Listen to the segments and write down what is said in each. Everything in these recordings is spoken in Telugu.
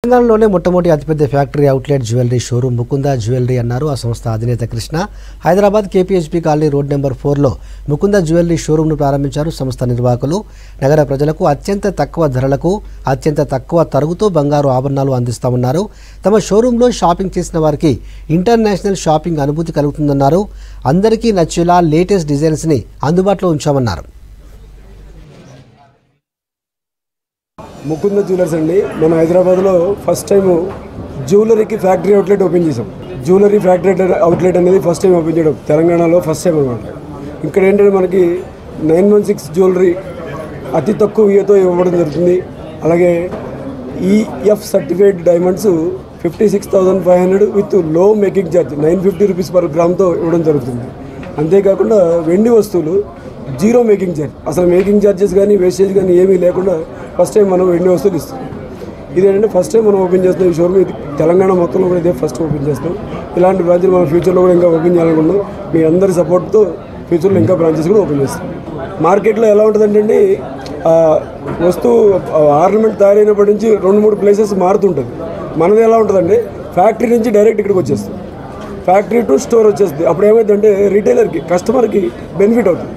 తెలంగాణలోనే మొట్టమొదటి అతిపెద్ద factory outlet jewellery showroom Mukunda jewellery అన్నారు ఆ సంస్థ అధినేత Krishna. Hyderabad KPHB colony road number 4లో ముకుంద జ్యువెలరీ షోరూమ్ను ప్రారంభించారు సంస్థ నిర్వాహకులు. నగర ప్రజలకు అత్యంత తక్కువ ధరలకు అత్యంత తక్కువ తరుగుతో బంగారు ఆభరణాలు అందిస్తామన్నారు. తమ షోరూంలో షాపింగ్ చేసిన వారికి ఇంటర్నేషనల్ షాపింగ్ అనుభూతి కలుగుతుందన్నారు. అందరికీ నచ్చేలా లేటెస్ట్ డిజైన్స్ని అందుబాటులో ఉంచామన్నారు. ముకుంద జ్యువెలర్స్ అండి. మన హైదరాబాద్లో ఫస్ట్ టైం జ్యువెలరీకి ఫ్యాక్టరీ అవుట్లెట్ ఓపెన్ చేసాం. జ్యువెలరీ ఫ్యాక్టరీ అవుట్లెట్ అనేది ఫస్ట్ టైం ఓపెన్ చేయడం తెలంగాణలో ఫస్ట్ టైం అనమాట. ఇక్కడ ఏంటంటే మనకి 916 జ్యువెలరీ అతి తక్కువ వియతో ఇవ్వడం జరుగుతుంది. అలాగే EF certified diamonds 56,500 with low making charge 950 rupees per గ్రామ్తో ఇవ్వడం జరుగుతుంది. అంతేకాకుండా వెండి వస్తువులు జీరో మేకింగ్ ఛార్జ్, అసలు మేకింగ్ ఛార్జెస్ కానీ వేస్టేజ్ కానీ ఏమీ లేకుండా ఫస్ట్ టైం మనం వెండి వస్తువులు ఇస్తాం. ఇదేంటంటే ఫస్ట్ టైం మనం ఓపెన్ చేస్తున్నాం ఈ షోరూమ్. ఇది తెలంగాణ మొత్తంలో కూడా ఇదే ఫస్ట్ ఓపెన్ చేస్తాం. ఇలాంటి బ్రాంచ్లు మనం ఫ్యూచర్లో కూడా ఇంకా ఓపెన్ చేయాలనుకున్నాం. మీ అందరి సపోర్ట్తో ఫ్యూచర్లో ఇంకా బ్రాంచెస్ కూడా ఓపెన్ చేస్తాం. మార్కెట్లో ఎలా ఉంటుందంటే వస్తువు ఆర్నమెంట్ తయారైనప్పటి నుంచి 2-3 ప్లేసెస్ మారుతుంటుంది. మనది ఎలా ఉంటుందంటే ఫ్యాక్టరీ నుంచి డైరెక్ట్ ఇక్కడికి వచ్చేస్తుంది. ఫ్యాక్టరీ టు స్టోర్ వచ్చేస్తుంది. అప్పుడు ఏమైందంటే రిటైలర్కి కస్టమర్కి బెనిఫిట్ అవుతుంది.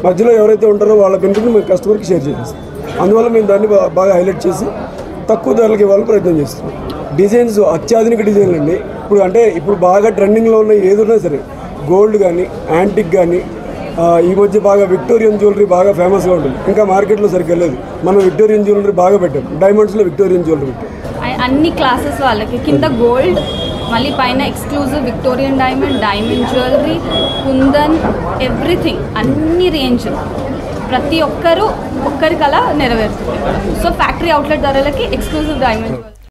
మధ్యలో ఎవరైతే ఉంటారో వాళ్ళ బెనిఫిట్ని మేము కస్టమర్కి షేర్ చేసేస్తాం. అందువల్ల మేము దాన్ని బాగా హైలైట్ చేసి తక్కువ ధరలకు ఇవ్వాలని ప్రయత్నం చేస్తున్నాం. డిజైన్స్ అత్యాధునిక డిజైన్లు అండి. ఇప్పుడు బాగా ట్రెండింగ్లో ఉన్న ఏదైనా సరే గోల్డ్ కానీ యాంటిక్ కానీ ఈ మధ్య బాగా విక్టోరియన్ జ్యువెలరీ బాగా ఫేమస్గా ఉంటుంది. ఇంకా మార్కెట్లో సరిగ్గా లేదు. మనం విక్టోరియన్ జ్యువెలరీ బాగా పెట్టాం. డైమండ్స్లో విక్టోరియన్ జ్యువెలరీ పెట్టాం. అన్ని క్లాసెస్ వాళ్ళకి కింద గోల్డ్, మళ్ళీ పైన exclusive Victorian diamond jewellery, kundan, everything అన్ని రేంజ్ ప్రతి ఒక్కరికలా నెరవేరుతుంది. సో ఫ్యాక్టరీ అవుట్లెట్ ధరలకి ఎక్స్క్లూజివ్ డైమండ్